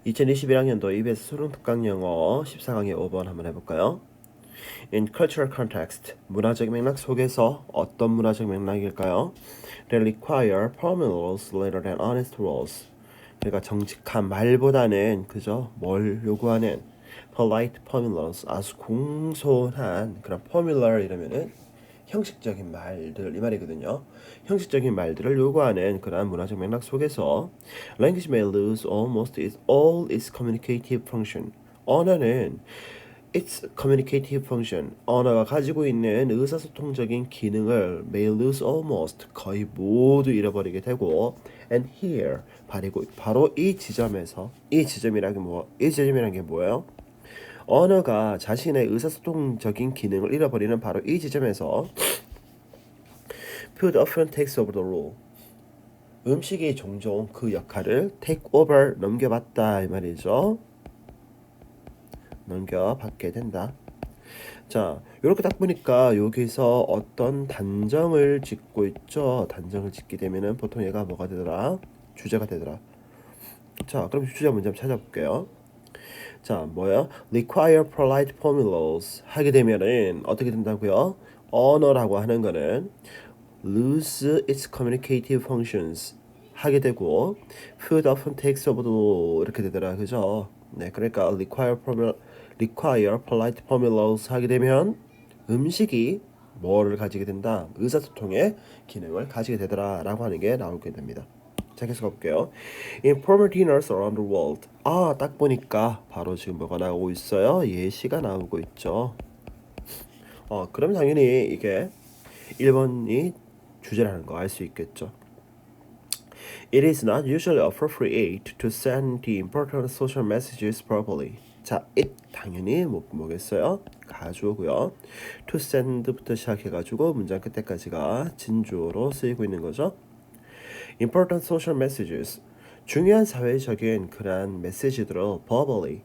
2021학년도 EBS 수능특강 영어 14강의 5번 한번 해볼까요? In cultural context, 문화적 맥락 속에서 어떤 문화적 맥락일까요? They require formulas rather than honest rules. 그러니까 정직한 말보다는 그저 뭘 요구하는 polite formulas, 아주 공손한 그런 포뮬러 이러면은 형식적인 말들 이 말이거든요. 형식적인 말들을 요구하는 그러한 문화적 맥락 속에서 language may lose almost all its communicative function. 언어는 its communicative function, 언어가 가지고 있는 의사소통적인 기능을 may lose almost, 거의 모두 잃어버리게 되고 and here, 바로 이 지점에서 이 지점이라는 게 뭐예요? 언어가 자신의 의사소통적인 기능을 잃어버리는 바로 이 지점에서 food often takes over the role. 음식이 종종 그 역할을 take over, 넘겨받다 이 말이죠. 넘겨받게 된다. 자, 이렇게 딱 보니까 여기서 어떤 단정을 짓고 있죠. 단정을 짓게 되면은 보통 얘가 뭐가 되더라? 주제가 되더라. 자, 그럼 주제 문제 한번 찾아볼게요. 자, 뭐야? require polite formulas 하게 되면은 어떻게 된다고요? 언어라고 하는 거는 lose its communicative functions 하게 되고 food often takes over the 이렇게 되더라. 그죠? 네, 그러니까 require polite formulas 하게 되면 음식이 뭐를 가지게 된다? 의사소통의 기능을 가지게 되더라 라고 하는 게 나오게 됩니다. 자, 계속 가볼게요. Informal dinners around the world. 아, 딱 보니까 바로 지금 뭐가 나오고 있어요? 예시가 나오고 있죠. 그럼 당연히 이게 1번이 주제라는 거 알 수 있겠죠. It is not usually appropriate to send the important social messages properly. 자, it 당연히 뭐겠어요? 가주어고요. To send부터 시작해가지고 문장 끝에까지가 진주어로 쓰이고 있는 거죠. Important social messages, 중요한 사회적인 그런 메시지들을 verbally,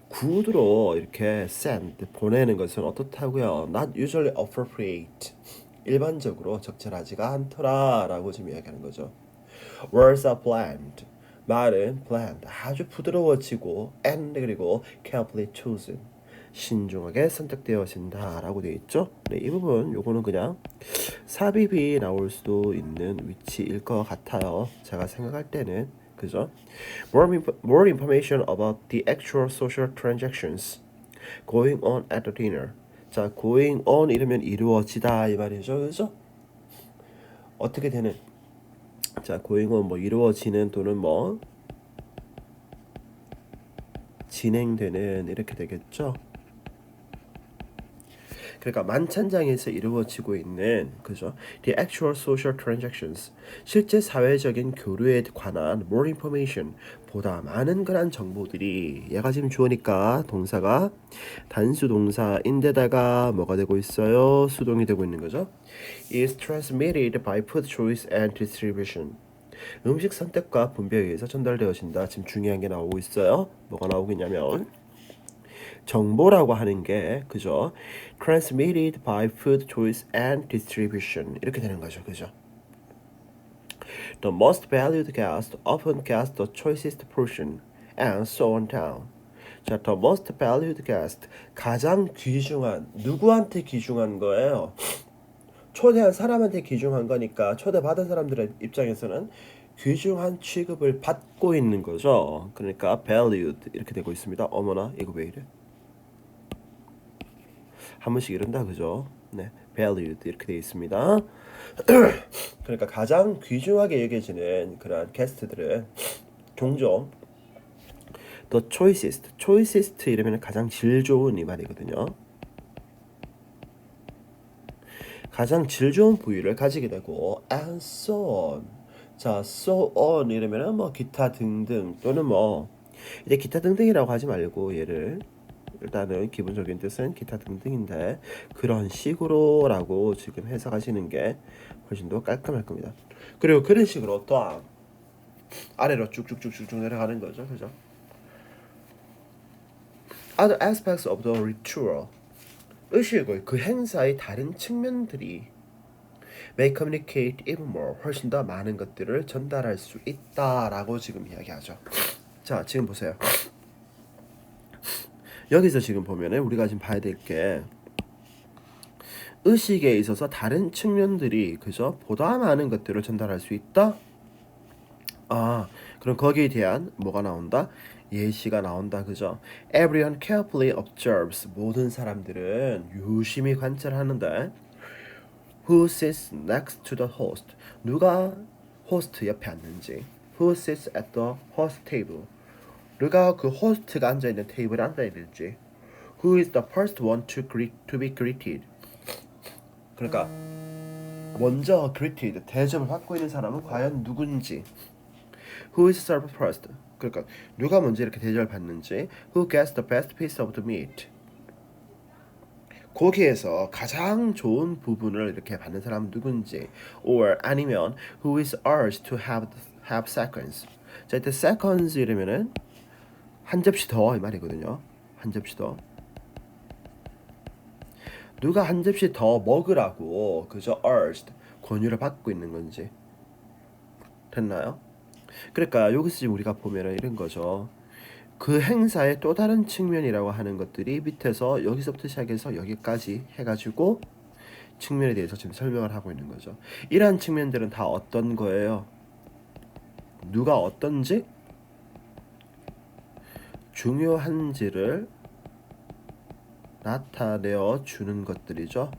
구두로 이렇게 send, 보내는 것은 어떻다고요? Not usually appropriate, 일반적으로 적절하지가 않더라 라고 지금 이야기하는 거죠. Words are bland, 말은 bland, 아주 부드러워지고 and 그리고 carefully chosen, 신중하게 선택되어진다 라고 되어 있죠. 네, 이 부분 요거는 그냥 삽입이 나올 수도 있는 위치일 것 같아요. 제가 생각할 때는 그죠? More information about the actual social transactions going on at the dinner. 자, going on 이러면 이루어지다 이 말이죠, 그죠? 어떻게 되는? 자, going on 뭐 이루어지는 또는 뭐 진행되는 이렇게 되겠죠. 그러니까 만찬장에서 이루어지고 있는 그죠? The actual social transactions, 실제 사회적인 교류에 관한 more information, 보다 많은 그런 정보들이, 얘가 지금 주어니까 동사가 단수 동사인데다가 뭐가 되고 있어요? 수동이 되고 있는 거죠. is transmitted by food choice and distribution. 음식 선택과 분배에 의해서 전달되어진다. 지금 중요한 게 나오고 있어요. 뭐가 나오고 있냐면 정보라고 하는 게 그죠? transmitted by food choice and distribution 이렇게 되는 거죠. 그죠? The most valued guest often gets the choicest portion and so on down. 자, the most valued guest, 가장 귀중한, 누구한테 귀중한 거예요? 초대한 사람한테 귀중한 거니까 초대받은 사람들의 입장에서는 귀중한 취급을 받고 있는 거죠. 그러니까 valued 이렇게 되고 있습니다. 어머나 이거 왜 이래? 한 번씩 이런다 그죠? 네, valued 이렇게 되어 있습니다. 그러니까 가장 귀중하게 여겨지는 그런 게스트들은 종종 the choicest 이러면 가장 질 좋은 이 말이거든요. 가장 질 좋은 부위를 가지게 되고 and so on. 자, so on 이러면은 뭐 기타 등등 또는 뭐 이제 기타 등등이라고 하지 말고 얘를 일단은 기본적인 뜻은 기타 등등인데 그런 식으로라고 지금 해석하시는 게 훨씬 더 깔끔할 겁니다. 그리고 그런 식으로 또 아래로 쭉쭉쭉쭉 내려가는 거죠, 그죠? Other aspects of the ritual, 의식의 그 행사의 다른 측면들이 may communicate even more, 훨씬 더 많은 것들을 전달할 수 있다라고 지금 이야기하죠. 자, 지금 보세요. 여기서 지금 보면은 우리가 지금 봐야 될 게 의식에 있어서 다른 측면들이 그죠? 보다 많은 것들을 전달할 수 있다. 아, 그럼 거기에 대한 뭐가 나온다? 예시가 나온다. 그죠? Everyone carefully observes. 모든 사람들은 유심히 관찰하는데 Who sits next to the host? 누가 호스트 옆에 앉는지. Who sits at the host table? 누가 그 호스트가 앉아 있는 테이블에 앉아 있는지. Who is the first one to be greeted? 그러니까 먼저 greeted 대접을 받고 있는 사람은 과연 누군지. Who is served first? 그러니까 누가 먼저 이렇게 대접을 받는지. Who gets the best piece of the meat? 고기에서 가장 좋은 부분을 이렇게 받는 사람은 누군지. Or 아니면 who is urged to have seconds? 자, 이때 seconds 이러면은 한 접시 더 이 말이거든요. 한 접시 더. 누가 한 접시 더 먹으라고 그저 urged 권유를 받고 있는 건지. 됐나요? 그러니까 여기서 지금 우리가 보면은 이런 거죠. 그 행사의 또 다른 측면이라고 하는 것들이 밑에서 여기서부터 시작해서 여기까지 해가지고 측면에 대해서 지금 설명을 하고 있는 거죠. 이러한 측면들은 다 어떤 거예요? 누가 어떤지 중요한지를 나타내어 주는 것들이죠.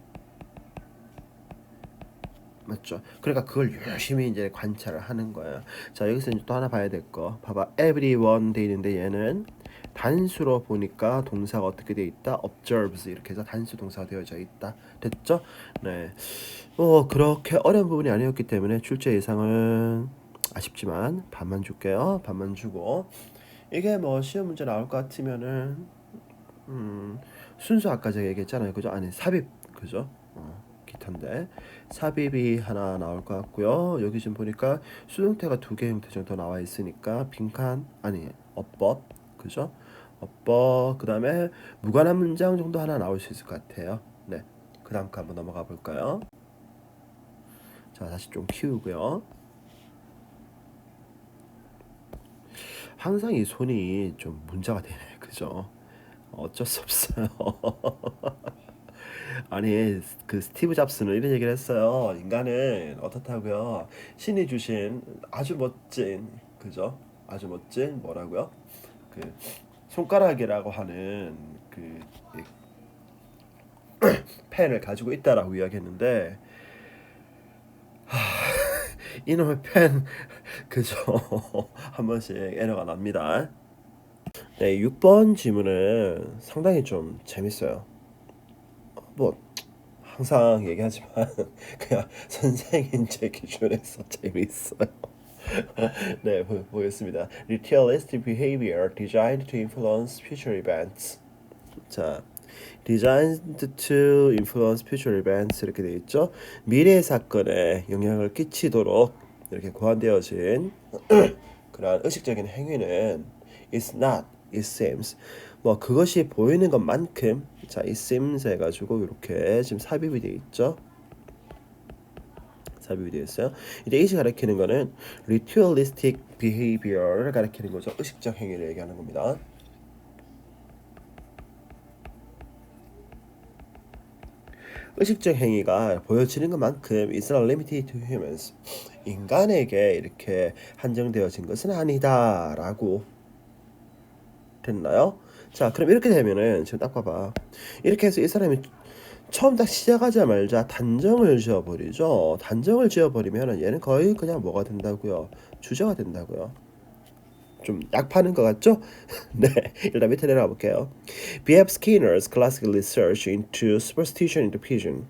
맞죠? 그러니까 그걸 열심히 이제 관찰을 하는 거예요. 자, 여기서 이제 또 하나 봐야 될 거. 봐봐. everyone 돼 있는데 얘는 단수로 보니까 동사가 어떻게 돼 있다? observes 이렇게 해서 단수 동사가 되어져 있다. 됐죠? 네. 그렇게 어려운 부분이 아니었기 때문에 출제 예상은 아쉽지만 반만 줄게요. 반만 주고 이게 뭐 시험 문제 나올 것 같으면은 순수 아까 제가 얘기했잖아요. 그죠? 아니 삽입 그죠? 기타인데 삽입이 하나 나올 것 같고요. 여기 지금 보니까 수동태가 2개 형태 정도 나와 있으니까 빈칸 아니 어법 그죠? 어법 그 다음에 무관한 문장 정도 하나 나올 수 있을 것 같아요. 네, 그 다음 거 한번 넘어가 볼까요? 자, 다시 좀 키우고요. 항상 이 손이 좀 문제가 되네, 그죠? 어쩔 수 없어요. 아니 그 스티브 잡스는 이런 얘기를 했어요. 인간은 어떻다고요? 신이 주신 아주 멋진 그죠? 아주 멋진 뭐라고요? 그 손가락이라고 하는 그 펜을 가지고 있다라고 이야기했는데 이놈의 펜 그죠? 한 번씩 에러가 납니다. 네, 6번 질문은 상당히 좀 재밌어요. 뭐 항상 얘기하지만 그냥 선생님 제 기준에서 재밌어요. 네, 보겠습니다. Ritualistic behavior designed to influence future events. 자, designed to influence future events 이렇게 되어 있죠. 미래 사건에 영향을 끼치도록 이렇게 고안되어진 그러한 의식적인 행위는 is not, it seems. 뭐 그것이 보이는 것만큼 자, it seems 해가지고 이렇게 지금 삽입이 되어 있죠. 삽입이 되어 있어요. 이제 이것이 가리키는 거는 ritualistic behavior를 가리키는 거죠. 의식적 행위를 얘기하는 겁니다. 의식적 행위가 보여지는 것만큼 is not limited to humans. 인간에게 이렇게 한정되어진 것은 아니다라고 됐나요? 자, 그럼 이렇게 되면은 지금 딱 봐봐. 이렇게 해서 이 사람이 처음 딱 시작하자마자 단정을 지어버리죠. 단정을 지어버리면 얘는 거의 그냥 뭐가 된다고요? 주제가 된다고요. 좀 약파는 것 같죠? 네, 일단 밑에 내려가 볼게요. B.F. Skinner's classical research into superstition into pigeon.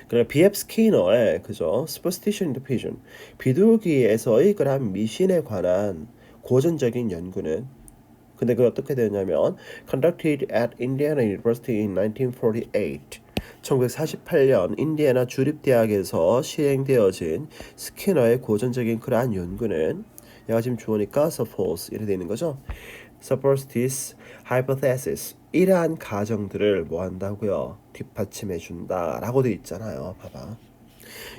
그래, B.F. 스키너의 그죠? superstition into pigeon. 비둘기에서의 그런 미신에 관한 고전적인 연구는 근데 그게 어떻게 되었냐면 conducted at Indiana University in 1948 1948년 인디애나 주립대학에서 시행되어진 스키너의 고전적인 그러한 연구는 얘가 지금 주어니까 suppose 이렇게 되어 있는 거죠. supports this hypothesis 이러한 가정들을 뭐 한다고요? 뒷받침해 준다 라고 되어 있잖아요. 봐봐.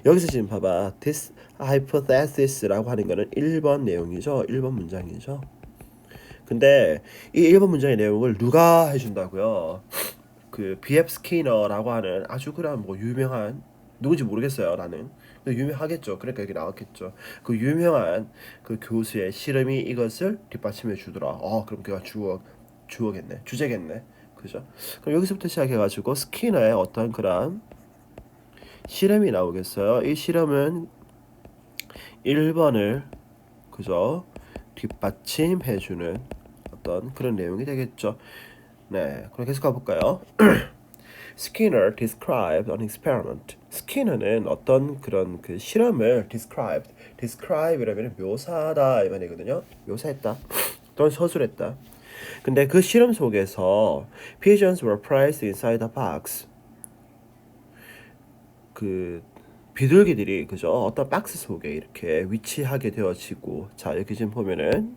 여기서 지금 봐봐. This hypothesis라고 하는 거는 1번 내용이죠. 1번 문장이죠. 근데 이 1번 문장의 내용을 누가 해준다고요? 그 B.F. 스키너라고 하는 아주 그런 뭐 유명한 누군지 모르겠어요. 나는 유명하겠죠. 그러니까 여기 나왔겠죠. 그 유명한 그 교수의 실험이 이것을 뒷받침해 주더라. 그럼 그가 주어겠네. 주제겠네. 그죠? 그럼 여기서부터 시작해가지고 스키너의 어떤 그런 실험이 나오겠어요. 이 실험은 1번을 그죠? 뒷받침해주는 어떤 그런 내용이 되겠죠. 네, 그럼 계속 가볼까요? Skinner described an experiment. 스키너는 어떤 그런 그 실험을 describe이라면 묘사하다 이 말이거든요. 묘사했다 또는 서술했다. 근데 그 실험 속에서 pigeons were placed inside a box. 그 비둘기들이 그죠 어떤 박스 속에 이렇게 위치하게 되어지고, 자 여기 지금 보면은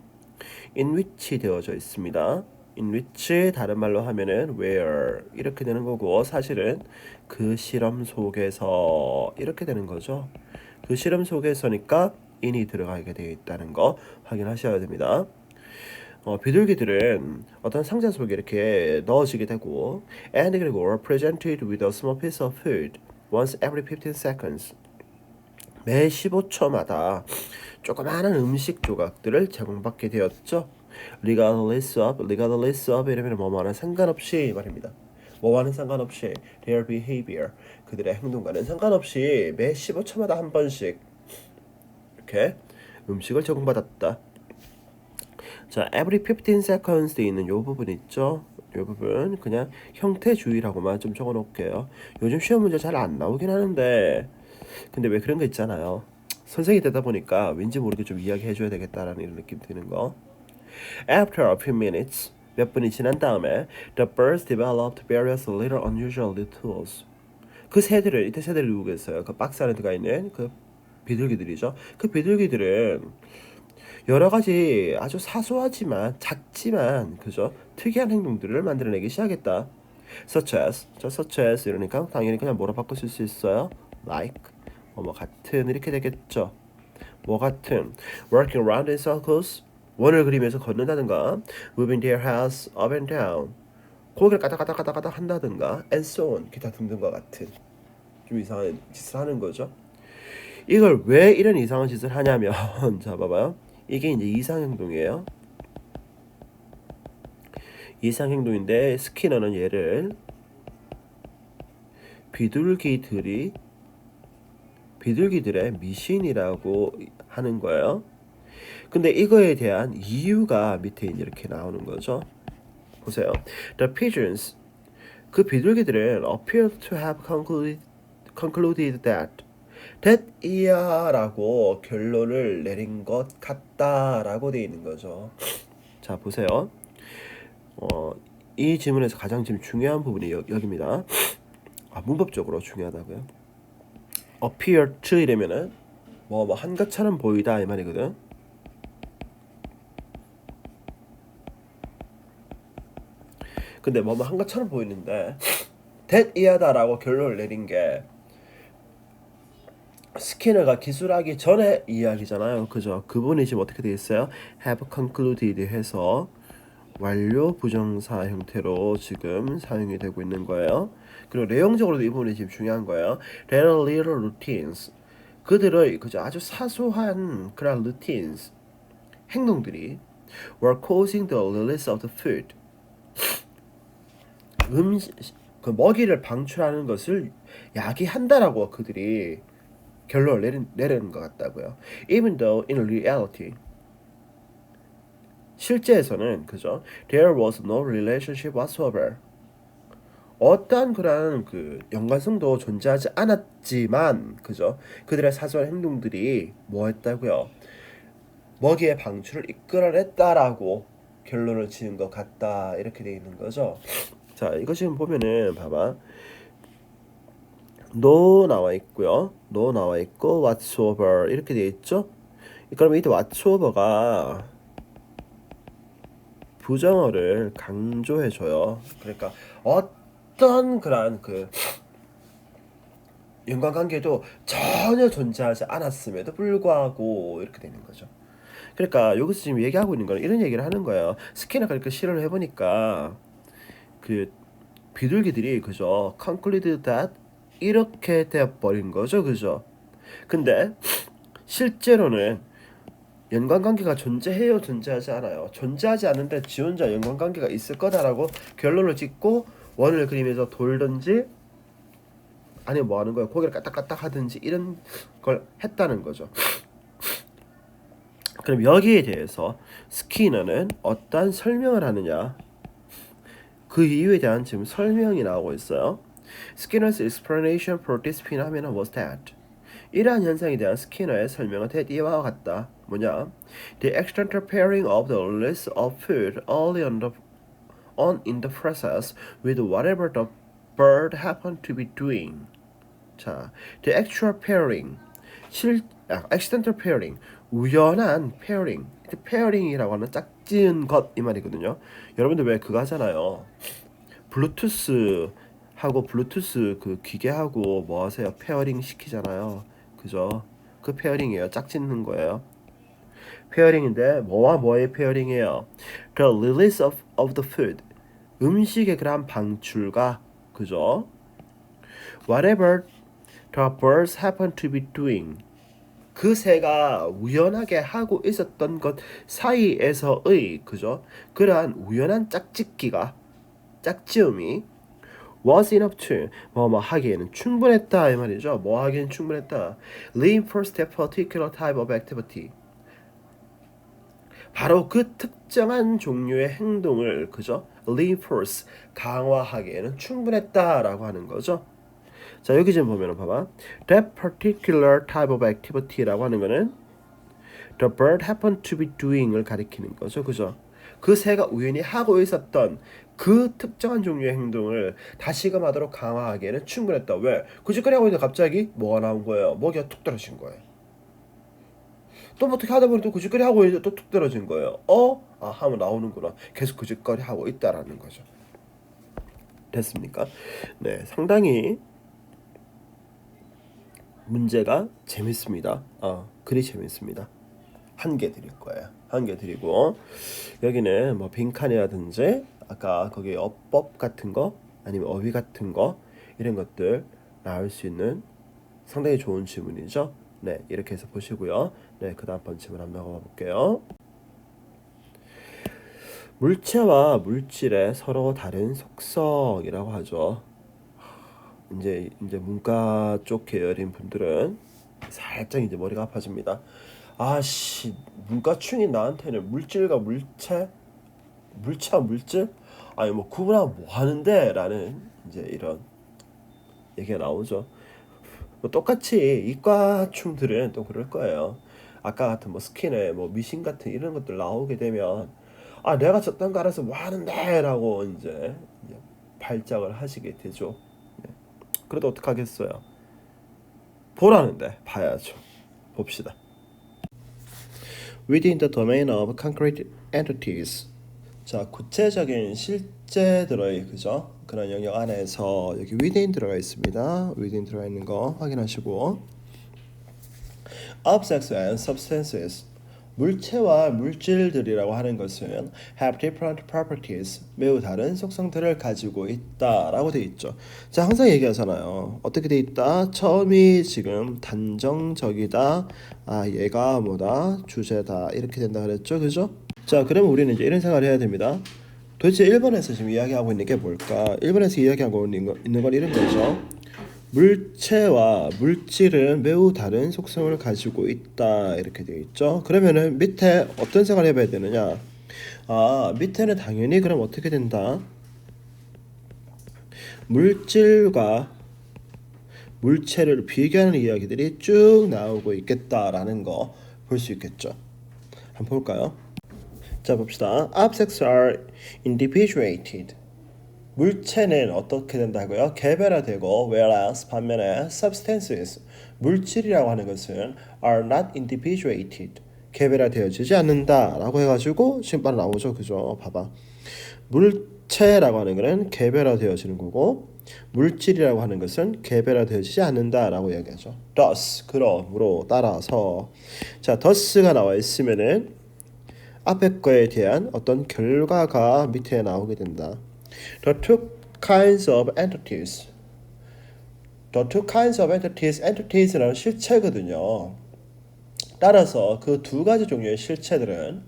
in which 되어져 있습니다. in which 다른 말로 하면은 where 이렇게 되는 거고, 사실은 그 실험 속에서 이렇게 되는 거죠. 그 실험 속에서니까 in이 들어가게 되어 있다는 거 확인하셔야 됩니다. 비둘기들은 어떤 상자 속에 이렇게 넣어지게 되고, and 그리고 were presented with a small piece of food once every 15 seconds. 매 15초마다 조그마한 음식 조각들을 제공받게 되었죠. regardless of 이러면 뭐뭐하는 상관없이 말입니다. 뭐와는 상관없이 their behavior 그들의 행동과는 상관없이 매 15초마다 한 번씩 이렇게 음식을 제공받았다. 자, every 15 seconds에 있는 요 부분 있죠? 요 부분 그냥 형태주의라고만 좀 적어 놓을게요. 요즘 시험 문제 잘 안 나오긴 하는데 근데 왜 그런 거 있잖아요. 선생이 되다 보니까 왠지 모르게 좀 이야기해 줘야 되겠다라는 이런 느낌 드는 거. After a few minutes, 몇 분이 지난 다음에 the birds developed various little unusual tools. 그 새들은 이때 새들을 누구겠어요? 그 박스 안에 들어가 있는 그 비둘기들이죠. 그 비둘기들은 여러 가지 아주 사소하지만 작지만 그죠? 특이한 행동들을 만들어내기 시작했다. such as 이러니까 당연히 그냥 뭐로 바꿔 쓸 수 있어요? like 뭐 같은 이렇게 되겠죠. 뭐 같은 working around in circles 원을 그리면서 걷는다든가 moving their heads up and down 고개를 까닥까닥까닥 한다든가 and so on 기타 등등과 같은 좀 이상한 짓을 하는 거죠. 이걸 왜 이런 이상한 짓을 하냐면 자 봐봐요. 이게 이제 이상행동이에요. 이상행동인데 스키너는 얘를 비둘기들의 미신이라고 하는 거예요. 근데 이거에 대한 이유가 밑에 이렇게 나오는 거죠. 보세요. The pigeons 그 비둘기들은 appear to have concluded that 이하라고 결론을 내린 것 같다라고 되어 있는 거죠. 자 보세요. 이 지문에서 가장 지금 중요한 부분이 여기입니다. 문법적으로 중요하다고요. appear to 이러면은 뭐 한 것처럼 보이다 이 말이거든. 근데 뭐 한 것처럼 보이는데 that 이하다라고 결론을 내린 게 스키너가 기술하기 전에 이야기잖아요. 그죠? 그분이 지금 어떻게 되어 있어요? have concluded 해서 완료 부정사 형태로 지금 사용이 되고 있는 거예요. 그리고 내용적으로도 이 부분이 지금 중요한 거예요. Their little routines 그들의 그죠 아주 사소한 그런 routines 행동들이 were causing the release of the food 그 먹이를 방출하는 것을 야기한다라고 그들이 결론을 내리는 것 같다고요. Even though in reality 실제에서는 그죠 there was no relationship whatsoever 어떠한 그런 그 연관성도 존재하지 않았지만 그죠 그들의 사소한 행동들이 뭐 했다고요 먹이의 방출을 이끌어냈다라고 결론을 지은 것 같다 이렇게 돼 있는 거죠. 자 이거 지금 보면은 봐봐 no 나와 있고요 no 나와 있고 whatsoever 이렇게 돼 있죠. 그럼 이때 whatsoever가 부정어를 강조해줘요. 그러니까 어떤 그런 그 연관관계도 전혀 존재하지 않았음에도 불구하고 이렇게 되는 거죠. 그러니까 여기서 지금 얘기하고 있는 거는 이런 얘기를 하는 거예요. 스키너가 이렇게 실험을 해보니까 그 비둘기들이 그죠 concluded that 이렇게 되어버린 거죠, 그죠? 근데 실제로는 연관관계가 존재해요, 존재하지 않아요? 존재하지 않는데 지 혼자 연관관계가 있을 거다라고 결론을 짓고 원을 그리면서 돌든지 아니면 뭐 하는 거예요? 고개를 까딱까딱 하든지 이런 걸 했다는 거죠. 그럼 여기에 대해서 스키너는 어떤 설명을 하느냐? 그 이유에 대한 지금 설명이 나오고 있어요. Skinner's explanation for this phenomenon was that 이러한 현상에 대한 스키너의 설명은 이와 같다. 뭐냐? The accidental pairing of the list of food early on in the process with whatever the bird happened to be doing. 자, the actual pairing, accidental pairing, 우연한 pairing. 페어링이라고 하는 짝지은 것 이 말이거든요. 여러분들 왜 그거 하잖아요. 블루투스 하고 블루투스 그 기계하고 뭐 하세요? 페어링 시키잖아요. 그죠? 그 페어링이에요. 짝짓는 거예요. 페어링인데 뭐와 뭐의 페어링이에요? The release of the food. 음식의 그런 방출과 그죠? Whatever the birds happen to be doing. 그 새가 우연하게 하고 있었던 것 사이에서의 그죠? 그러한 우연한 짝짓기가 짝지음이 was enough to 뭐 하기에는 충분했다 이 말이죠. 뭐 하기에는 충분했다. Reinforce that particular type of activity. 바로 그 특정한 종류의 행동을 그죠? Reinforce 강화하기에는 충분했다라고 하는 거죠. 자 여기 지금 보면은 봐봐. That particular type of activity라고 하는 거는 the bird happened to be doing을 가리키는 거죠, 그죠? 그 새가 우연히 하고 있었던 그 특정한 종류의 행동을 다시금 하도록 강화하기에는 충분했다. 왜? 그 짓거리 하고 있는데 갑자기 뭐가 나온 거예요? 먹이가 툭 떨어진 거예요. 또 뭐 어떻게 하다 보니 또 그 짓거리 하고 있는데 또 툭 떨어진 거예요. 하면 나오는구나. 계속 그 짓거리 하고 있다라는 거죠. 됐습니까? 네, 상당히 문제가 재밌습니다. 글이 재밌습니다. 한 개 드릴 거예요. 한 개 드리고 여기는 뭐 빈칸이라든지 아까 거기 어법 같은 거 아니면 어휘 같은 거 이런 것들 나올 수 있는 상당히 좋은 질문이죠. 네, 이렇게 해서 보시고요. 네, 그 다음 번 질문 한번 넘어가 볼게요. 물체와 물질의 서로 다른 속성이라고 하죠. 이제 문과 쪽 계열인 분들은 살짝 이제 머리가 아파집니다. 아씨, 문과충인 나한테는 물질과 물체와 물질? 아니 뭐 구분하면 뭐 하는데? 라는 이제 이런 얘기가 나오죠. 뭐 똑같이 이과충들은 또 그럴 거예요. 아까 같은 뭐 스킨에 뭐 미신 같은 이런 것들 나오게 되면 내가 저딴 거 알아서 뭐 하는데? 라고 이제 발작을 하시게 되죠. 그래도 어떡하겠어요. 보라는데 봐야죠. 봅시다. Within the domain of concrete entities. 자, 구체적인 실제들의 그죠? 그런 영역 안에서 여기 within 들어가 있습니다. within 들어가 있는 거 확인하시고 objects and substances. 물체와 물질들이라고 하는 것은 have different properties, 매우 다른 속성들을 가지고 있다라고 돼 있죠. 자, 항상 얘기하잖아요. 어떻게 돼 있다? 처음이 지금 단정적이다. 얘가 뭐다? 주제다. 이렇게 된다 그랬죠, 그죠? 자, 그러면 우리는 이제 이런 생각을 해야 됩니다. 도대체 1번에서 지금 이야기하고 있는 게 뭘까? 1번에서 이야기하고 있는 건 이런 거죠. 물체와 물질은 매우 다른 속성을 가지고 있다 이렇게 되어 있죠. 그러면은 밑에 어떤 생각을 해봐야 되느냐? 밑에는 당연히 그럼 어떻게 된다? 물질과 물체를 비교하는 이야기들이 쭉 나오고 있겠다라는 거 볼 수 있겠죠. 한번 볼까요? 자, 봅시다. Objects are individuated. 물체는 어떻게 된다고요? 개별화되고 whereas 반면에 substances 물질이라고 하는 것은 are not individuated 개별화되어지지 않는다라고 해가지고 지금 바로 나오죠, 그죠? 봐봐. 물체라고 하는 것은 개별화되어지는 거고 물질이라고 하는 것은 개별화되어지지 않는다라고 이야기하죠. thus 그러므로 따라서 자 thus가 나와 있으면은 앞에 거에 대한 어떤 결과가 밑에 나오게 된다. The two kinds of entities. The two kinds of entities. entities라는 실체거든요. 따라서 그 두 가지 종류의 실체들은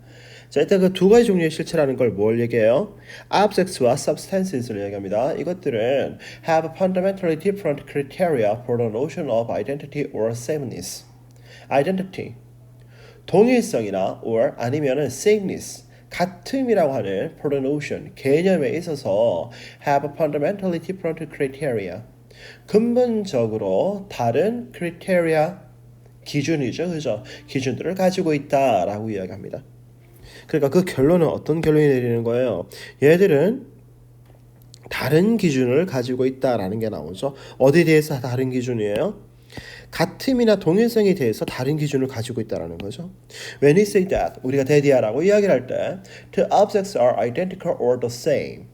자 일단 그 두 가지 종류의 실체라는 걸 뭘 얘기해요? Objects와 substances를 얘기합니다. 이것들은 have fundamentally different criteria for the notion of identity or sameness. Identity 동일성이나 or 아니면은 sameness 같음이라고 하는 for the notion 개념에 있어서 have fundamentally different criteria 근본적으로 다른 criteria 기준이죠, 그죠? 기준들을 가지고 있다라고 이야기합니다. 그러니까 그 결론은 어떤 결론이 내리는 거예요? 얘들은 다른 기준을 가지고 있다라는 게 나오죠. 어디에 대해서 다른 기준이에요? 같음이나 동일성에 대해서 다른 기준을 가지고 있다라는 거죠. When we say that, 우리가 대디하라고 이야기를 할 때, the objects are identical or the same.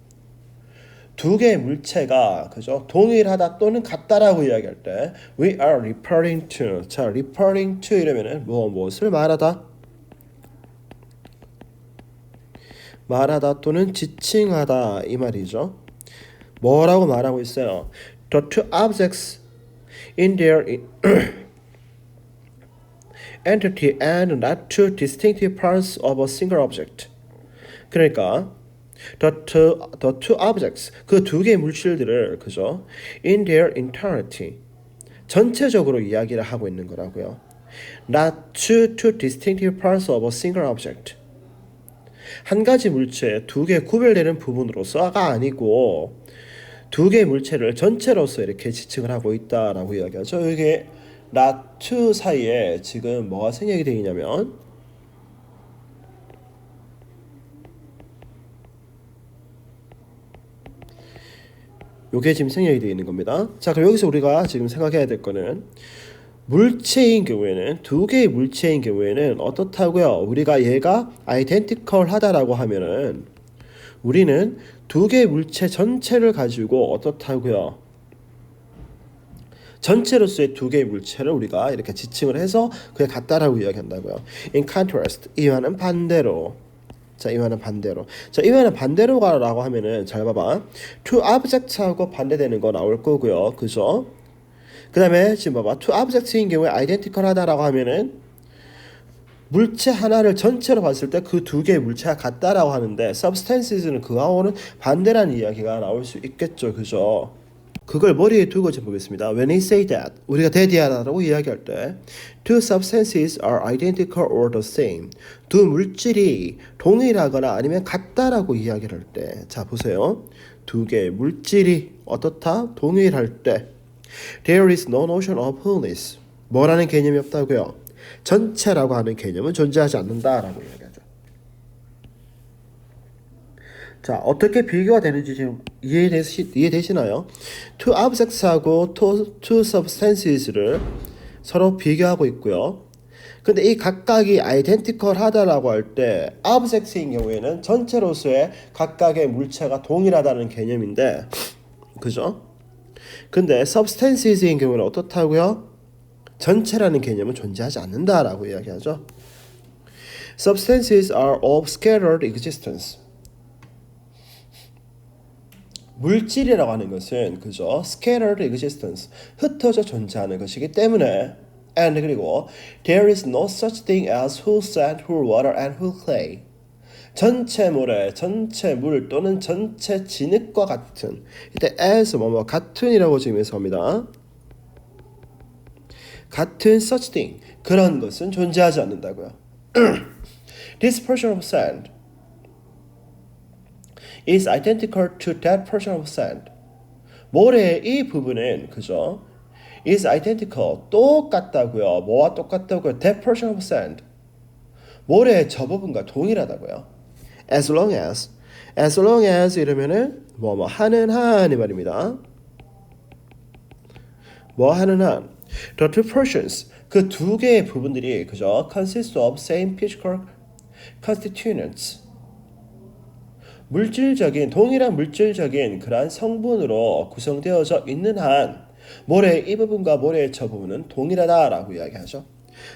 두 개의 물체가 그죠 동일하다 또는 같다라고 이야기할 때, we are referring to. 자, referring to 이러면은 무엇을 말하다, 말하다 또는 지칭하다 이 말이죠. 뭐라고 말하고 있어요? The two objects in their entity and not two distinctive parts of a single object. 그러니까 the two objects 그 두 개의 물질들을 그죠 in their entirety 전체적으로 이야기를 하고 있는 거라고요. Not two distinctive parts of a single object. 한 가지 물체 두 개 구별되는 부분으로서가 아니고 두 개의 물체를 전체로서 이렇게 지칭을 하고 있다라고 이야기하죠. 이게 not to 사이에 지금 뭐가 생략이 되어 있냐면 요게 지금 생략이 되어 있는 겁니다. 자, 그럼 여기서 우리가 지금 생각해야 될 거는 물체인 경우에는 두 개의 물체인 경우에는 어떻다고요? 우리가 얘가 identical 하다라고 하면은 우리는 두 개의 물체 전체를 가지고 어떻다고요? 전체로서의 두 개의 물체를 우리가 이렇게 지칭을 해서 그게 같다라고 이야기한다고요. In contrast, 이와는 반대로. 자, 이와는 반대로. 자, 이와는 반대로가라고 하면은 잘 봐봐. two objects하고 반대되는 거 나올 거고요. 그죠? 그 다음에 지금 봐봐. two objects인 경우에 identical 하다라고 하면은 물체 하나를 전체로 봤을 때 그 두 개의 물체가 같다라고 하는데 substances는 그하고는 반대라는 이야기가 나올 수 있겠죠. 그죠? 그걸 머리에 두고 좀 보겠습니다. When we say that, 우리가 대디하다라고 이야기할 때 two substances are identical or the same. 두 물질이 동일하거나 아니면 같다라고 이야기를 할 때, 자 보세요. 두 개의 물질이 어떻다? 동일할 때 there is no notion of wholeness. 뭐라는 개념이 없다고요? 전체라고 하는 개념은 존재하지 않는다라고 이야기하죠. 자, 어떻게 비교가 되는지 지금 이해되시나요? two objects하고 two substances를 서로 비교하고 있고요. 근데 이 각각이 identical 하다라고 할 때 objects인 경우에는 전체로서의 각각의 물체가 동일하다는 개념인데 그죠? 근데 substances인 경우는 어떻다고요? 전체라는 개념은 존재하지 않는다라고 이야기하죠. Substances are of scattered existence. 물질이라고 하는 것은 그죠? scattered existence, 흩어져 존재하는 것이기 때문에 and 그리고 there is no such thing as whole sand, whole water and whole clay. 전체 모래, 전체 물 또는 전체 진흙과 같은 이때 as 뭐뭐 같은이라고 지금 해석합니다. 같은 such thing 그런 것은 존재하지 않는다고요. This portion of sand is identical to that portion of sand. 모래의 이 부분은 그죠? is identical 똑같다고요. 뭐와 똑같다고요? That portion of sand. 모래의 저 부분과 동일하다고요. As long as 이러면은 뭐 하는 한 이 말입니다. 뭐 하는 한. The two portions 그 두 개의 부분들이 그죠? consist of same physical constituents. 동일한 물질적인 그러한 성분으로 구성되어져 있는 한 모래의 이 부분과 모래의 저 부분은 동일하다라고 이야기하죠.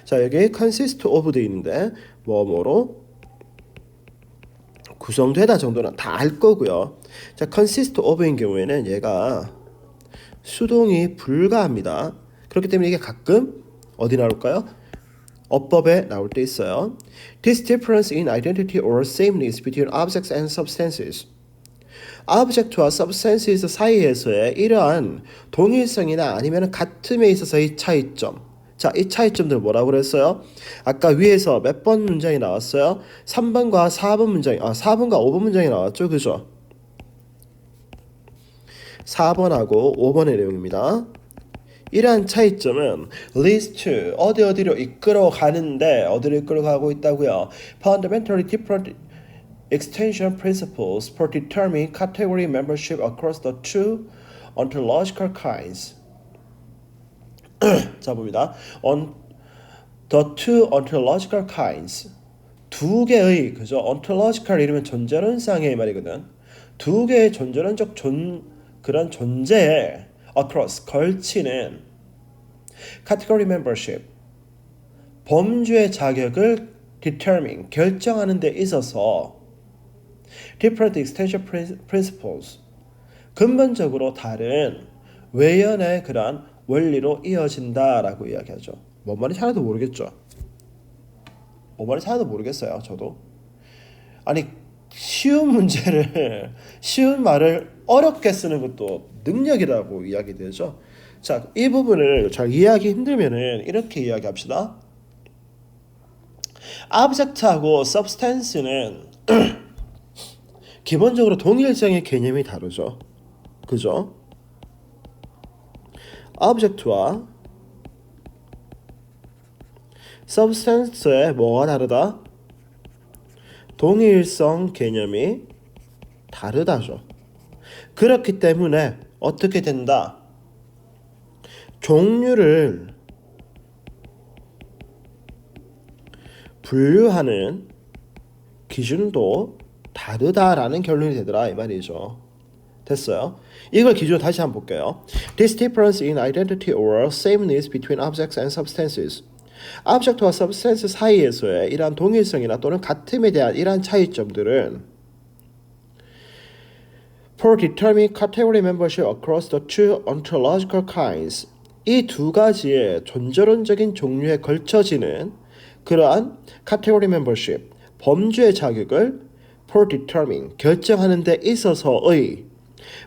자, 여기 consist of 돼 있는데 뭐뭐로 구성되다 정도는 다 알 거고요. 자, consist of인 경우에는 얘가 수동이 불가합니다. 그렇기 때문에 이게 가끔 어디 나올까요? 어법에 나올 때 있어요. This difference in identity or sameness between objects and substances. object와 substances 사이에서의 이러한 동일성이나 아니면 같음에 있어서의 차이점. 자, 이 차이점들 뭐라고 그랬어요? 아까 위에서 몇 번 문장이 나왔어요? 3번과 4번 문장이 4번과 5번 문장이 나왔죠. 그죠? 4번하고 5번의 내용입니다. 이러한 차이점은 leads to 어디로 이끌어 가는데 어디로 이끌어 가고 있다고요? Fundamentally different extension principles for determining category membership across the two ontological kinds. 자, 봅니다. On the two ontological kinds. 두 개의 그죠? ontological 이러면 존재론상의 말이거든. 두 개의 존재론적 그런 존재에 across 걸치는 category membership 범주의 자격을 determine 결정하는 데 있어서 different extension principles 근본적으로 다른 외연의 그러한 원리로 이어진다라고 이야기하죠. 뭔 말인지 하나도 모르겠죠. 뭔 말인지 하나도 모르겠어요. 저도. 아니 쉬운 문제를 쉬운 말을 어렵게 쓰는 것도 능력이라고 이야기되죠. 자, 이 부분을 잘 이해하기 힘들면은 이렇게 이야기합시다. object하고 substance는 기본적으로 동일성의 개념이 다르죠. 그죠? object와 substance의 뭐가 다르다? 동일성 개념이 다르다죠. 그렇기 때문에 어떻게 된다? 종류를 분류하는 기준도 다르다라는 결론이 되더라 이 말이죠. 됐어요? 이걸 기준으로 다시 한번 볼게요. This difference in identity or sameness between objects and substances. object와 substance 사이에서의 이러한 동일성이나 또는 같음에 대한 이러한 차이점들은 for determining category membership across the two ontological kinds. 이 두 가지의 존재론적인 종류에 걸쳐지는 그러한 category membership, 범주의 자격을 for determining, 결정하는 데 있어서의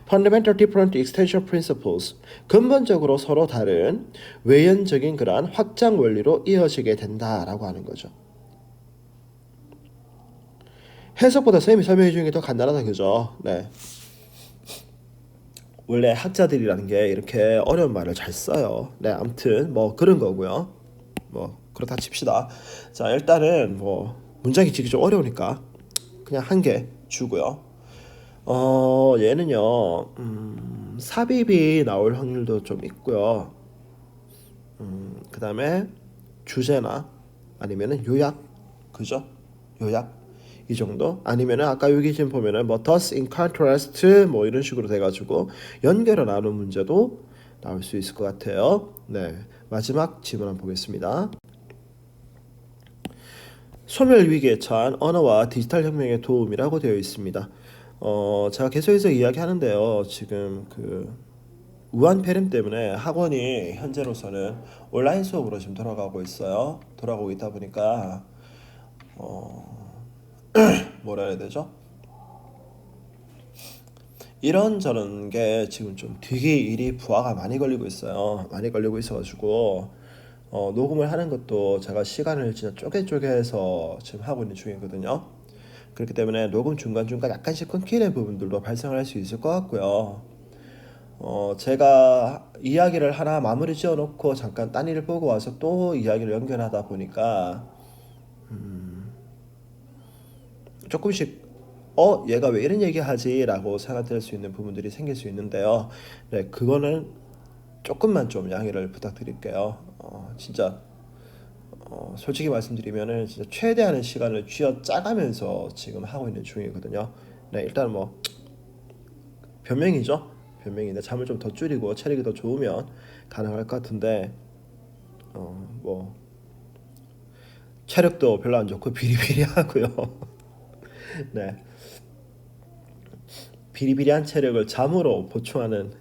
fundamental different extension principles, 근본적으로 서로 다른 외연적인 그러한 확장 원리로 이어지게 된다라고 하는 거죠. 해석보다 선생님이 설명해 주는 게 더 간단하다 그죠? 네. 원래 학자들이라는 게 이렇게 어려운 말을 잘 써요. 네, 아무튼 뭐 그런 거고요. 뭐 그렇다 칩시다. 자, 일단은 뭐 문장이 짓기 좀 어려우니까 그냥 한 개 주고요. 얘는요, 삽입이 나올 확률도 좀 있고요. 그 다음에 주제나 아니면은 요약, 그죠? 요약. 이 정도 아니면은 아까 여기 지금 보면은 뭐 thus in contrast 뭐 이런 식으로 돼가지고 연결을 나눈 문제도 나올 수 있을 것 같아요. 네, 마지막 질문 한번 보겠습니다. 소멸 위기에 처한 언어와 디지털 혁명의 도움이라고 되어 있습니다. 제가 계속해서 이야기하는데요. 지금 그 우한 폐렴 때문에 학원이 현재로서는 온라인 수업으로 지금 돌아가고 있어요. 돌아가고 있다 보니까 뭐라 해야 되죠? 이런저런 게 지금 좀 되게 일이 부하가 많이 걸리고 있어요. 많이 걸리고 있어가지고 녹음을 하는 것도 제가 시간을 진짜 쪼개서 지금 하고 있는 중이거든요. 그렇기 때문에 녹음 중간중간 약간씩 끊기는 부분들도 발생할 수 있을 것 같고요. 제가 이야기를 하나 마무리 지어놓고 잠깐 딴 일을 보고 와서 또 이야기를 연결하다 보니까 조금씩 얘가 왜 이런 얘기하지? 라고 생각될 수 있는 부분들이 생길 수 있는데요. 네, 그거는 조금만 좀 양해를 부탁드릴게요. 진짜 솔직히 말씀드리면은 진짜 최대한의 시간을 쥐어 짜가면서 지금 하고 있는 중이거든요. 네, 일단 뭐 변명이죠. 변명인데 잠을 좀 더 줄이고 체력이 더 좋으면 가능할 것 같은데 뭐 체력도 별로 안 좋고 비리비리하고요. 네, 비리비리한 체력을 잠으로 보충하는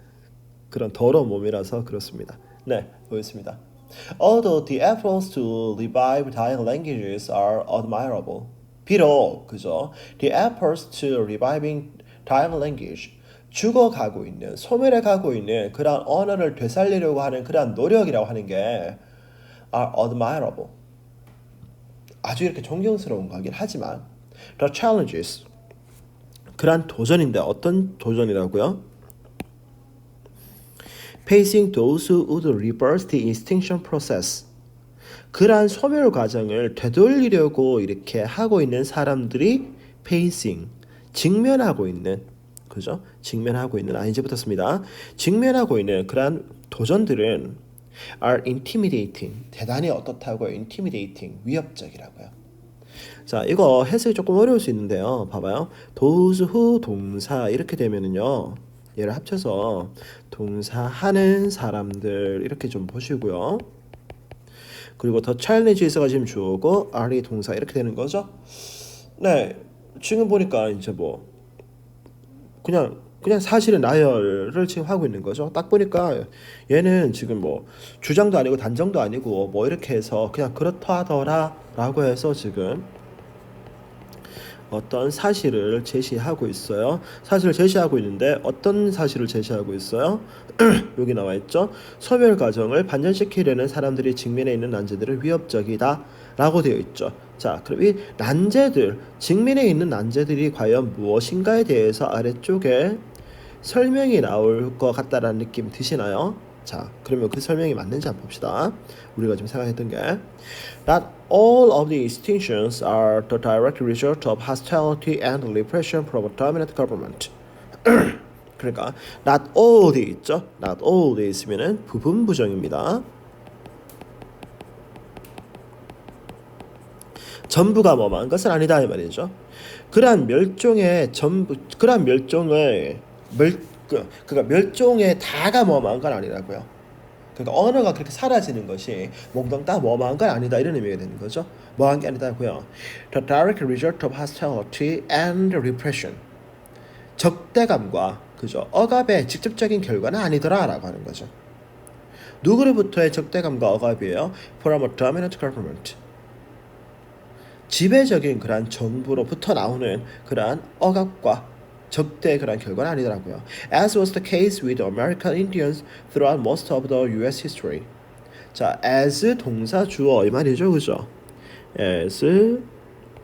그런 더러운 몸이라서 그렇습니다. 네, 보겠습니다. Although the efforts to revive dying languages are admirable. 비록 그죠? The efforts to reviving dying language 죽어가고 있는 소멸해가고 있는 그러한 언어를 되살리려고 하는 그러한 노력이라고 하는 게 are admirable. 아주 이렇게 존경스러운 거긴 하지만 the challenges 그러한 도전인데 어떤 도전이라고요? Facing those who would reverse the extinction process. 그러한 소멸 과정을 되돌리려고 이렇게 하고 있는 사람들이 facing 직면하고 있는 그죠? 직면하고 있는 이제 붙었습니다. 직면하고 있는 그러한 도전들은 are intimidating 대단히 어떻다고요? intimidating 위협적이라고요. 자, 이거 해석이 조금 어려울 수 있는데요. 봐봐요. those who 동사 이렇게 되면은요. 얘를 합쳐서 동사 하는 사람들 이렇게 좀 보시고요. 그리고 더 challenges가 지금 주어고 are이 동사 이렇게 되는 거죠. 네, 지금 보니까 이제 뭐 그냥 사실은 나열을 지금 하고 있는 거죠. 딱 보니까 얘는 지금 뭐 주장도 아니고 단정도 아니고 뭐 이렇게 해서 그냥 그렇다 하더라라고 해서 지금 어떤 사실을 제시하고 있어요. 사실을 제시하고 있는데 어떤 사실을 제시하고 있어요? 여기 나와 있죠. 소멸 과정을 반전시키려는 사람들이 직면해 있는 난제들은 위협적이다 라고 되어 있죠. 자, 그럼 이 난제들, 직면해 있는 난제들이 과연 무엇인가에 대해서 아래쪽에 설명이 나올 것 같다라는 느낌 드시나요? 자, 그러면 그 설명이 맞는지 한번 봅시다. 우리가 지금 생각했던 게 Not all of the extinctions are the direct result of hostility and repression from a dominant government. 그러니까 not all 돼 있죠. not all 돼 있으면은 부분 부정입니다. 전부가 뭐만 것은 아니다 이 말이죠. 그러한 멸종의 전부 그러한 멸종을 그러니까 멸종의 다가 뭐만 건 아니라고요. 그러니까 언어가 그렇게 사라지는 것이 몽땅 다 뭐만 건 아니다 이런 의미가 되는 거죠. 뭐한 게 아니다고요. The direct result of hostility and repression. 적대감과 그죠 억압의 직접적인 결과는 아니더라라고 하는 거죠. 누구로부터의 적대감과 억압이에요? From a dominant government. 지배적인 그러한 정부로부터 나오는 그러한 억압과 적대의 그러한 결과는 아니더라고요. As was the case with American Indians throughout most of the U.S. history. 자, as 동사 주어 이 말이죠, 그죠? as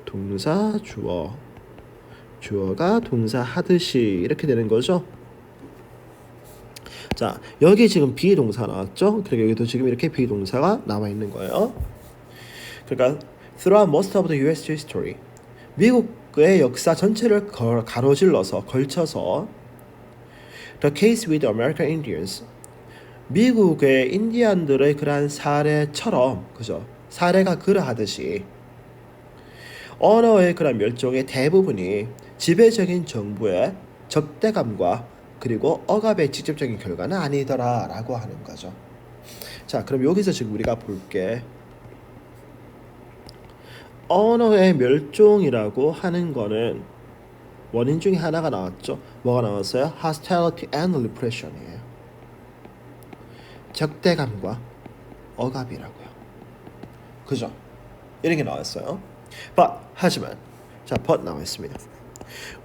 동사 주어 주어가 동사 하듯이 이렇게 되는 거죠. 자, 여기 지금 비동사 나왔죠? 그리고 여기도 지금 이렇게 비동사가 나와 있는 거예요. 그러니까 throughout most of the U.S. history. 미국의 역사 전체를 가로질러서 걸쳐서 the case with American Indians. 미국의 인디언들의 그러한 사례처럼 그죠? 사례가 그러하듯이 언어의 그런 멸종의 대부분이 지배적인 정부의 적대감과 그리고 억압의 직접적인 결과는 아니더라라고 하는 거죠. 자, 그럼 여기서 지금 우리가 볼게 언어의 멸종이라고 하는 거는 원인 중에 하나가 나왔죠. 뭐가 나왔어요? hostility and repression이에요. 적대감과 억압이라고요. 그죠? 이렇게 나왔어요. But 하지만 자, but 나와 있습니다.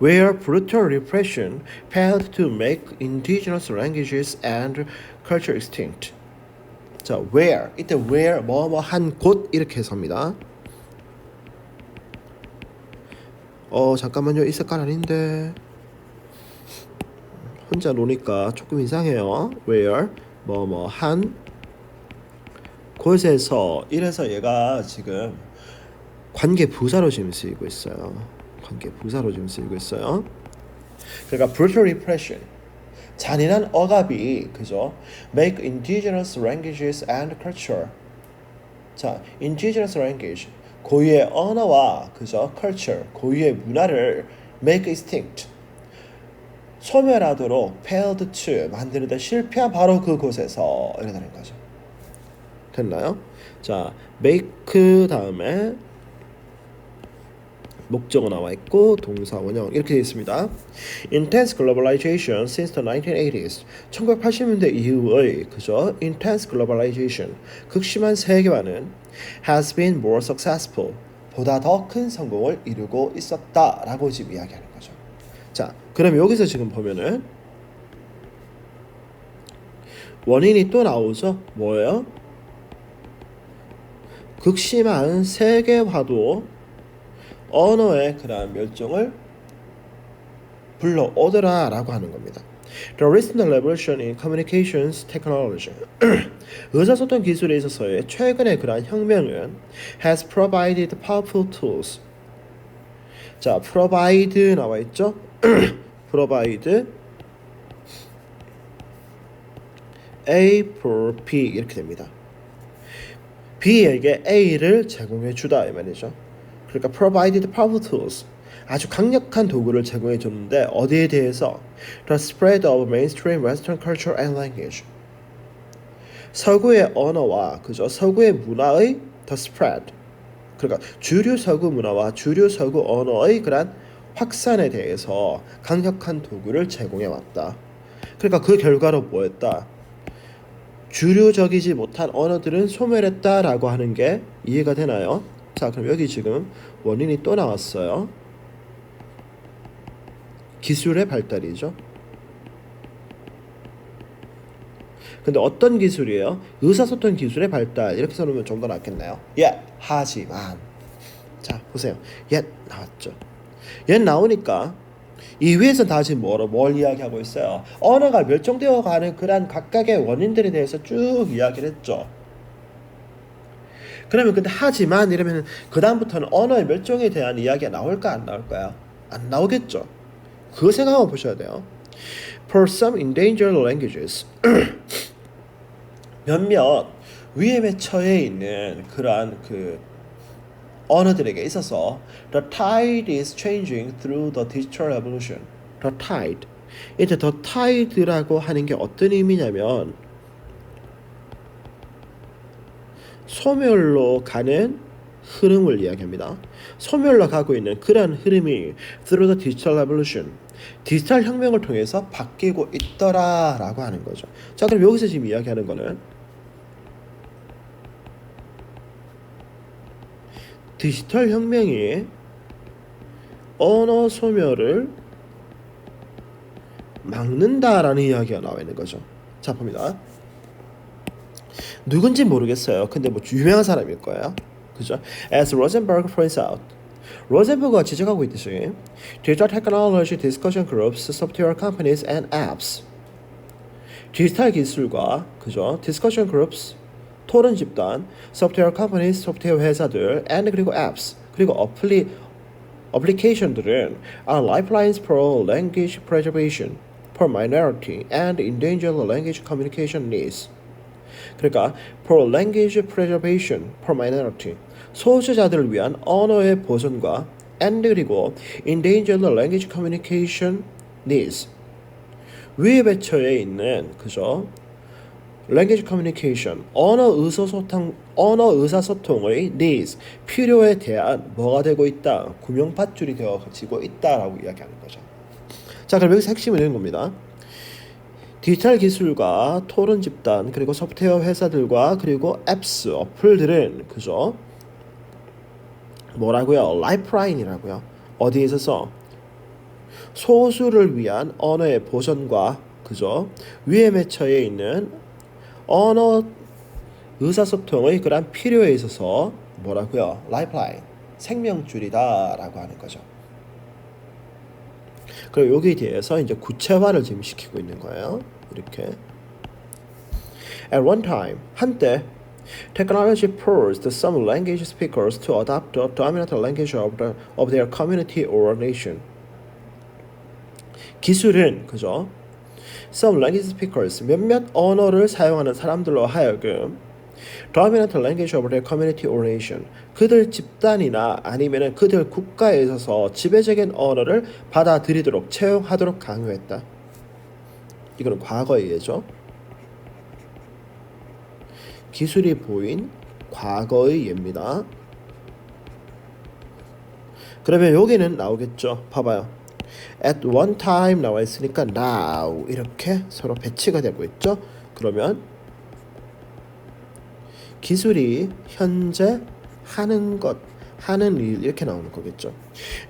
Where brutal repression failed to make indigenous languages and culture extinct. 자, where 이때 where 뭐뭐 한 곳 이렇게 해서입니다. 잠깐만요. 이 색깔 아닌데 혼자 노니까 조금 이상해요. Where 뭐뭐 한 곳에서 이래서 얘가 지금 관계 부사로 지금 쓰이고 있어요. 관계 부사로 지금 쓰이고 있어요. 그러니까 brutal repression 잔인한 억압이 그죠? Make indigenous languages and culture. 자, indigenous language 고유의 언어와 그죠? culture 고유의 문화를 make extinct. 소멸하도록 failed to 만드는데 실패한 바로 그곳에서 이렇게 되는 거죠. 됐나요? 자, make 다음에 목적어 나와 있고 동사 원형 이렇게 되어 있습니다. Intense globalization since the 1980s. 1980년대 이후의 그죠? Intense globalization. 극심한 세계화는 has been more successful. 보다 더 큰 성공을 이루고 있었다라고 지금 이야기하는 거죠. 자, 그럼 여기서 지금 보면은 원인이 또 나오죠. 뭐예요? 극심한 세계화도 언어의 그러한 멸종을 불러오더라 라고 하는 겁니다. The recent revolution in communications technology. 의사소통 기술에 있어서의 최근의 그러한 혁명은 has provided powerful tools. 자, provide 나와 있죠? provide A for B 이렇게 됩니다. B에게 A를 제공해 주다 이 말이죠. 그러니까 provided powerful tools. 아주 강력한 도구를 제공해 줬는데 어디에 대해서? The spread of mainstream Western culture and language. 서구의 언어와 그죠? 서구의 문화의 the spread. 그러니까 주류 서구 문화와 주류 서구 언어의 그런 확산에 대해서 강력한 도구를 제공해 왔다. 그러니까 그 결과로 뭐였다? 주류적이지 못한 언어들은 소멸했다라고 하는 게 이해가 되나요? 자, 그럼 여기 지금 원인이 또 나왔어요. 기술의 발달이죠. 근데 어떤 기술이에요? 의사소통 기술의 발달 이렇게 써놓으면 좀 더 낫겠나요? 하지만 자 보세요. 나왔죠. 나오니까 이 위에서 다 지금 뭘 이야기하고 있어요? 언어가 멸종되어 가는 그런 각각의 원인들에 대해서 쭉 이야기를 했죠. 그러면 근데 하지만 이러면 그 다음부터는 언어의 멸종에 대한 이야기가 나올까 안 나올까요? 안 나오겠죠. 그거 생각하고 보셔야 돼요. For some endangered languages 몇몇 위험에 처해 있는 그러한 그 언어들에게 있어서 the tide is changing through the digital revolution. The tide. 이제 the tide라고 하는 게 어떤 의미냐면 소멸로 가는 흐름을 이야기합니다. 소멸로 가고 있는 그런 흐름이 through the digital revolution. 디지털 혁명을 통해서 바뀌고 있더라라고 하는 거죠. 자, 그럼 여기서 지금 이야기하는 거는 디지털 혁명이 언어 소멸을 막는다라는 이야기가 나와 있는 거죠. 자, 봅니다. 누군지 모르겠어요. 근데 뭐 유명한 사람일 거예요. 그죠? As Rosenberg points out, 로젠버그가 지적하고 있듯이 Digital Technology Discussion Groups, Software Companies and Apps. 디지털 기술과 그죠? Discussion Groups, 토론 집단, Software Companies, 소프트웨어 회사들, and 그리고 Apps, 그리고 어플리케이션들은 are lifelines for language preservation, for minority and endangered language communication needs. 그러니까 for language preservation, for minority, 소수자들을 위한 언어의 보존과 and 그리고 endangered language communication needs, 위협에 처해 있는 그죠? language communication, 언어 의사소통의 needs, 필요에 대한 뭐가 되고 있다? 구명밧줄이 되어지고 있다라고 이야기하는 거죠. 자, 그럼 여기서 핵심은 이런 겁니다. 디지털 기술과 토론 집단 그리고 소프트웨어 회사들과 그리고 앱스 어플들은 그죠? 뭐라고요? 라이프라인이라고요. 어디에 있어서 소수를 위한 언어의 보존과 그죠? 위험에 처해 있는 언어 의사소통의 그런 필요에 있어서 뭐라고요? 라이프라인, 생명줄이다라고 하는 거죠. 그리고 여기에 대해서 이제 구체화를 지금 시키고 있는 거예요. 이렇게. At one time, 한때 technology forced some language speakers to adopt the dominant language of their community or nation. 기술은 그죠? Some language speakers, 몇몇 언어를 사용하는 사람들로 하여금 Dominant language of their community or nation. 그들 집단이나 아니면은 그들 국가에 있어서 지배적인 언어를 받아들이도록 채용하도록 강요했다. 이거는 과거의 예죠. 기술이 보인 과거의 예입니다. 그러면 여기는 나오겠죠. 봐봐요. At one time 나와 있으니까 now 이렇게 서로 배치가 되고 있죠. 그러면 기술이 현재 하는 것, 하는 일 이렇게 나오는 거겠죠.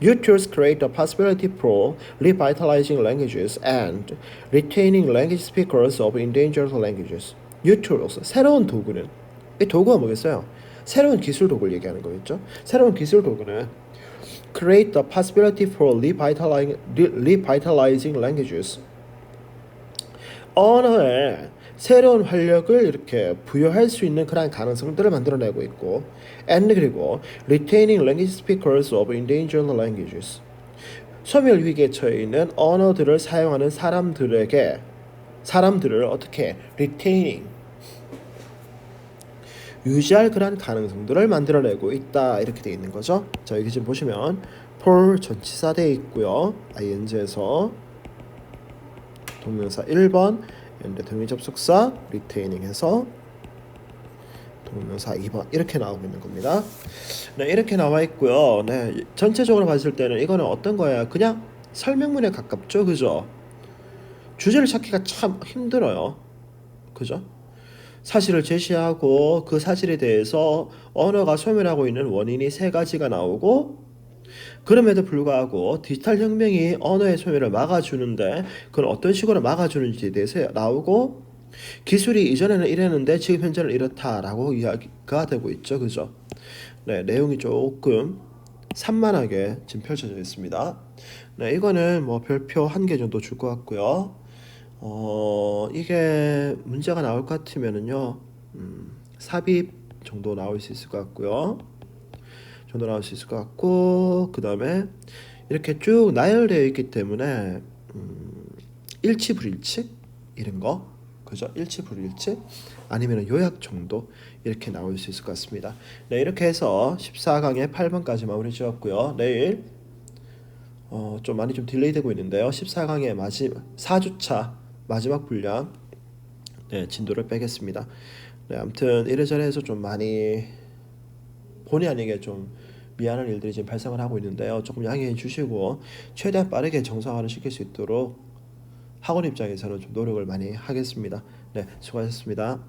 New tools create the possibility for revitalizing languages and retaining language speakers of endangered languages. New tools, 새로운 도구는 이 도구가 뭐겠어요? 새로운 기술 도구를 얘기하는 거겠죠. 새로운 기술 도구는 create the possibility for revitalizing languages. 언어에 새로운 활력을 이렇게 부여할 수 있는 그런 가능성들을 만들어내고 있고, and 그리고 retaining language speakers of endangered languages. 소멸 위기에 처해 있는 언어들을 사용하는 사람들을 어떻게 retaining 유지할 그런 가능성들을 만들어내고 있다 이렇게 되어 있는 거죠. 자 여기 지금 보시면 for 전치사 되어 있고요. ing에서 동명사 1번 and 동의 접속사 retaining 해서 동명사 2번 이렇게 나오고 있는 겁니다. 네 이렇게 나와 있고요. 네 전체적으로 봤을 때는 이거는 어떤 거야? 그냥 설명문에 가깝죠, 그죠? 주제를 찾기가 참 힘들어요, 그죠? 사실을 제시하고 그 사실에 대해서 언어가 소멸하고 있는 원인이 세 가지가 나오고, 그럼에도 불구하고 디지털 혁명이 언어의 소멸을 막아주는데 그건 어떤 식으로 막아주는지에 대해서 나오고, 기술이 이전에는 이랬는데 지금 현재는 이렇다라고 이야기가 되고 있죠, 그죠? 네, 내용이 조금 산만하게 지금 펼쳐져 있습니다. 네, 이거는 뭐 별표 1개 정도 줄 것 같고요. 이게 문제가 나올 것 같으면은요, 삽입 정도 나올 수 있을 것 같고요. 그 다음에 이렇게 쭉 나열되어 있기 때문에 일치 불일치 이런 거, 그죠? 일치 불일치 아니면 요약 정도 이렇게 나올 수 있을 것 같습니다. 네, 이렇게 해서 14강의 8번까지 마무리 지었고요. 내일 좀 많이 좀 딜레이 되고 있는데요. 14강의 마지막 4주차 마지막 분량 진도를 빼겠습니다. 네, 아무튼 이래저래 해서 좀 많이 본의 아니게 좀 미안한 일들이 지금 발생을 하고 있는데요. 조금 양해해 주시고 최대한 빠르게 정상화를 시킬 수 있도록 학원 입장에서는 좀 노력을 많이 하겠습니다. 네, 수고하셨습니다.